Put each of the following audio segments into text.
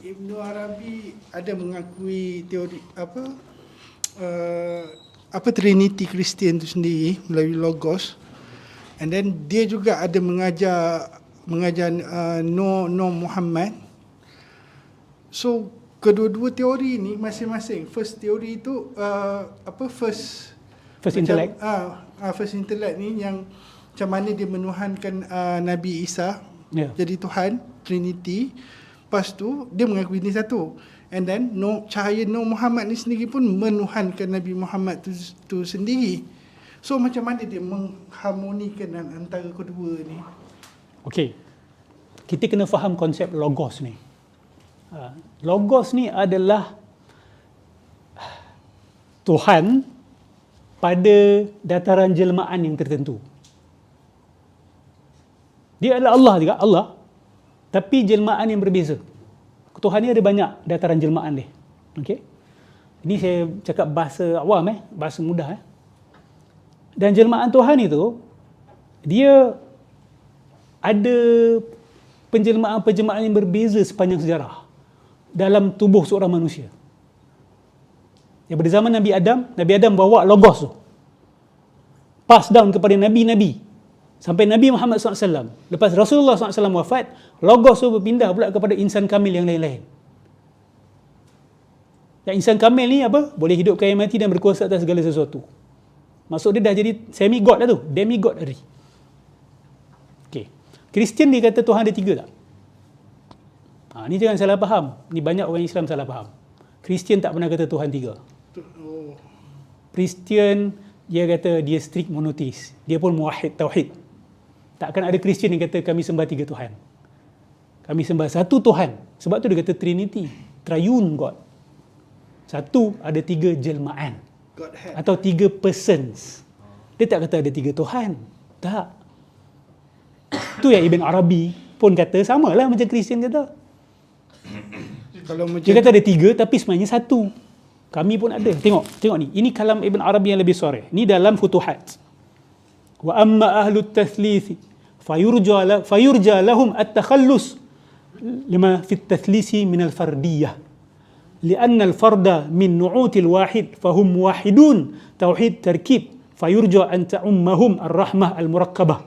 Ibnu Arabi ada mengakui teori Trinity Kristian tu sendiri melalui logos, and then dia juga ada mengajar Nuh Muhammad. So kedua-dua teori ni masing-masing, first teori tu First intellect. First intellect ni yang macam mana dia menuhankan Nabi Isa jadi Tuhan, Trinity. Lepas tu dia mengakui ni satu, and then cahaya Nuh Muhammad ni sendiri pun menuhankan Nabi Muhammad tu sendiri. So macam mana dia mengharmonikan antara kedua ni? Okey, kita kena faham konsep logos ni. Logos ni adalah Tuhan pada dataran jelmaan yang tertentu. Dia adalah Allah juga, Allah, tapi jelmaan yang berbeza. Tuhan ni ada banyak dataran jelmaan dia. Okey. Ini saya cakap bahasa awam, bahasa mudah. Dan jelmaan Tuhan itu, dia ada penjelmaan-penjelmaan yang berbeza sepanjang sejarah dalam tubuh seorang manusia. Daripada zaman Nabi Adam bawa logos tu, pass down kepada Nabi-Nabi sampai Nabi Muhammad SAW. Lepas Rasulullah SAW wafat, logos tu berpindah pula kepada insan kamil yang lain-lain. Yang insan kamil ni apa? Boleh hidup kaya mati dan berkuasa atas segala sesuatu. Maksud dia dah jadi semi-god dah tu, demigod tadi. Okay. Kristian dia kata Tuhan ada 3 tak? Ni jangan salah faham. Ni banyak orang Islam salah faham. Kristian tak pernah kata Tuhan 3. Kristian dia kata dia strict monotheis. Dia pun muwahhid tauhid. Takkan ada Kristian yang kata kami sembah 3 Tuhan. Kami sembah satu Tuhan. Sebab tu dia kata Trinity, Triune God. Satu, ada 3 jelmaan. Godhead. Atau 3 persons. Dia tak kata ada 3 Tuhan. Tak. Tu yang Ibn Arabi pun kata, samalah macam Kristian kata. Kalau macam Dia kata ada 3 tapi sebenarnya 1. Kami pun ada. Tengok ni. Ini kalam Ibn Arabi yang lebih sore. Ini dalam Futuhat. Wa amma ahlu tathlith fayurja lahum at-takhallus lima fi at-tathlisi min al-fardiyah. لأن الفرد من نعوت الواحد فهم واحدون توحيد تركيب فيرجى أن تعمهم الرحمة المركبة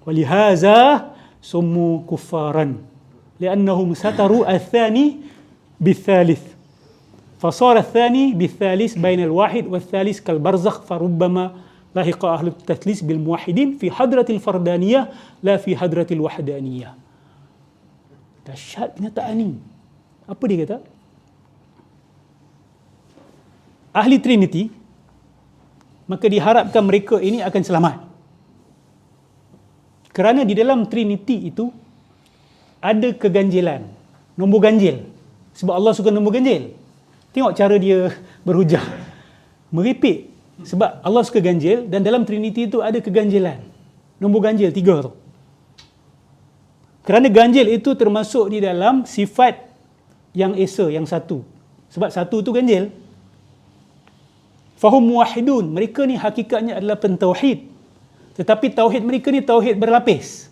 ولهذا سموا كفارا لأنهم ستروا الثاني بالثالث فصار الثاني بالثالث بين الواحد والثالث كالبرزخ فربما لاحق أهل التثليث بالموحدين في حضرة الفردانية لا في حضرة الوحدانية. Dahsyat kenyataan ni. Apa dia kata? Ahli Trinity, maka diharapkan mereka ini akan selamat. Kerana di dalam Trinity itu ada keganjilan, nombor ganjil. Sebab Allah suka nombor ganjil. Tengok cara dia berhujah. Meripik. Sebab Allah suka ganjil dan dalam Trinity itu ada keganjilan. Nombor ganjil 3 tu. Kerana ganjil itu termasuk di dalam sifat yang esa, yang satu. Sebab satu tu ganjil. Fahum muwahhidun, mereka ni hakikatnya adalah pentauhid. Tetapi tauhid mereka ni tauhid berlapis.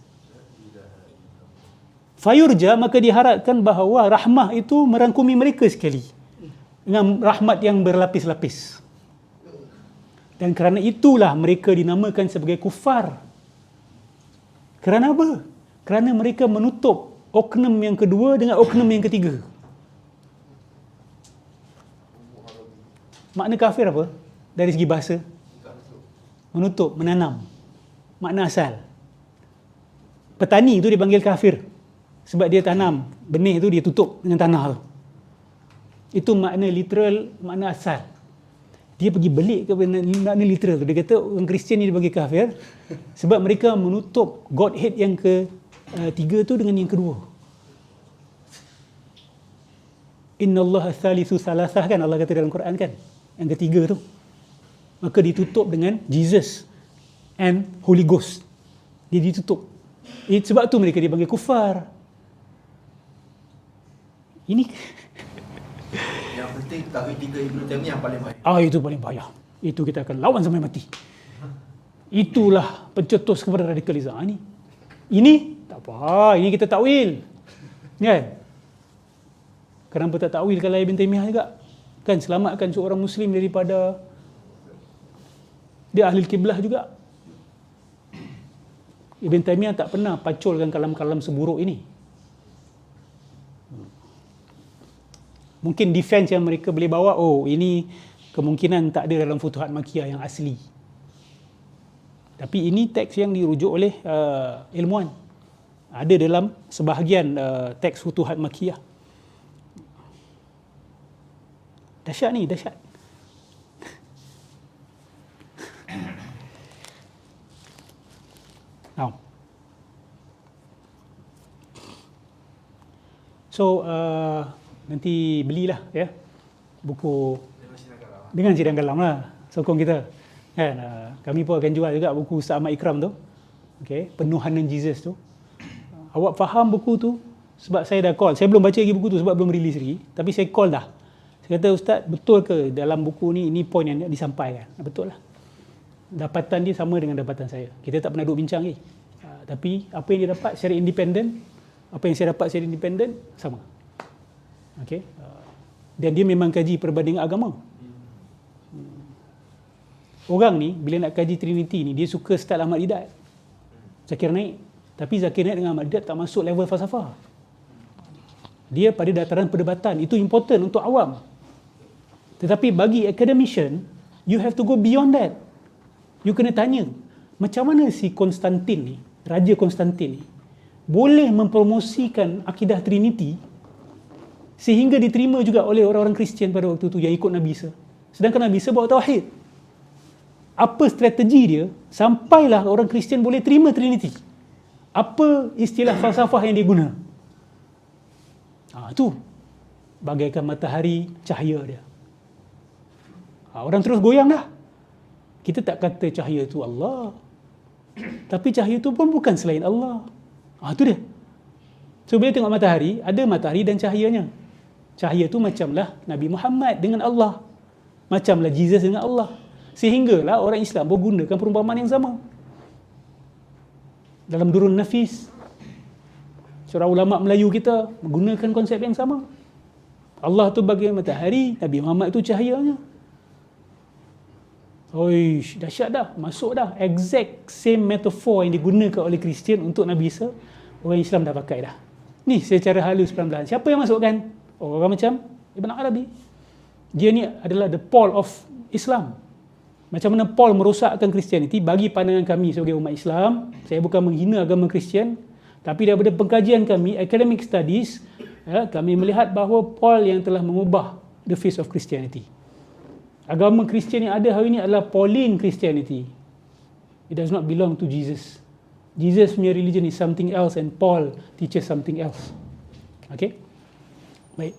Fayurja, maka diharapkan bahawa rahmah itu merangkumi mereka sekali. Dengan rahmat yang berlapis-lapis. Dan kerana itulah mereka dinamakan sebagai kufar. Kerana apa? Kerana mereka menutup oknum yang kedua dengan oknum yang ketiga. Makna kafir apa? Dari segi bahasa? Menutup, menanam. Makna asal. Petani itu dipanggil kafir. Sebab dia tanam benih itu, dia tutup dengan tanah tu. Itu makna literal, makna asal. Dia pergi belik ke makna literal tu. Dia kata orang Kristian ni dipanggil kafir sebab mereka menutup Godhead yang ketiga tu dengan yang kedua. Inna Allah thalithu thalathah, kan Allah kata dalam Quran, kan, yang ketiga tu. Maka ditutup dengan Jesus and Holy Ghost. Dia ditutup. Sebab tu mereka dipanggil kufar. Ini yang penting tauhid 3 Ibnu Taimiyah yang paling bahaya. itu paling bahaya. Itu kita akan lawan sampai mati. Itulah pencetus kepada radikalisme. Ini tak apa, ini kita takwil. Kan? Kenapa tak takwil kalau Ibn Taymiyah juga? Kan selamatkan seorang Muslim daripada dia ahli kiblah juga. Ibn Taymiyah tak pernah paculkan kalam-kalam seburuk ini. Mungkin defense yang mereka boleh bawa, oh ini kemungkinan tak ada dalam Futuhat Makkiyah yang asli. Tapi ini teks yang dirujuk oleh ilmuwan. Ada dalam sebahagian teks Futuhat Makkiyah. Dahsyat ni, dahsyat. Now. So, nanti belilah ya buku dengan sidang kalam lah, sokong kita kan. Kami pun akan jual juga buku Ustaz Ahmad Ikram tu, okay, Penuhanan Jesus tu. Awak faham buku tu? Sebab saya dah call, saya belum baca lagi buku tu sebab belum release lagi, tapi saya call dah. Saya kata, Ustaz, betul ke dalam buku ni ini poin yang disampaikan? Betul lah, dapatan dia sama dengan dapatan saya. Kita tak pernah duduk bincang lagi, tapi apa yang dia dapat secara independen, apa yang saya dapat secara independen sama. Okay. Dan dia memang kaji perbandingan agama. Orang ni bila nak kaji Trinity ni, dia suka style Ahmad Didat, Zakir Naik. Tapi Zakir Naik dengan Ahmad Didat tak masuk level falsafah. Dia pada dataran perdebatan. Itu important untuk awam. Tetapi bagi academician, you have to go beyond that. You kena tanya, macam mana si Konstantin ni, Raja Konstantin ni, boleh mempromosikan akidah Trinity sehingga diterima juga oleh orang-orang Kristian pada waktu tu yang ikut Nabi Isa. Sedangkan Nabi Isa bawa tauhid. Apa strategi dia sampailah orang Kristian boleh terima Trinity? Apa istilah falsafah yang dia guna? Tu bagaikan matahari cahaya dia. Orang terus goyang dah. Kita tak kata cahaya tu Allah, tapi cahaya tu pun bukan selain Allah. Tu dia. So bila tengok matahari, ada matahari dan cahayanya. Cahaya tu macamlah Nabi Muhammad dengan Allah, macamlah Jesus dengan Allah. Sehinggalah orang Islam menggunakan perumpamaan yang sama. Dalam Durrun Nafis, seorang ulama Melayu kita menggunakan konsep yang sama. Allah tu bagai matahari, Nabi Muhammad tu cahayanya. Oish, dahsyat dah, masuk dah. Exact same metaphor yang digunakan oleh Kristian untuk Nabi Isa, orang Islam dah pakai dah. Ni secara halus pelan-pelan. Siapa yang masukkan? Orang macam Ibn Arabi. Dia ni adalah the Paul of Islam. Macam mana Paul merosakkan Kristianiti, bagi pandangan kami sebagai umat Islam, saya bukan menghina agama Kristian, tapi daripada pengkajian kami, academic studies, kami melihat bahawa Paul yang telah mengubah the face of Christianity. Agama Kristian yang ada hari ini adalah Pauline Christianity. It does not belong to Jesus. Jesus punya religion is something else and Paul teaches something else. Okay? Baik.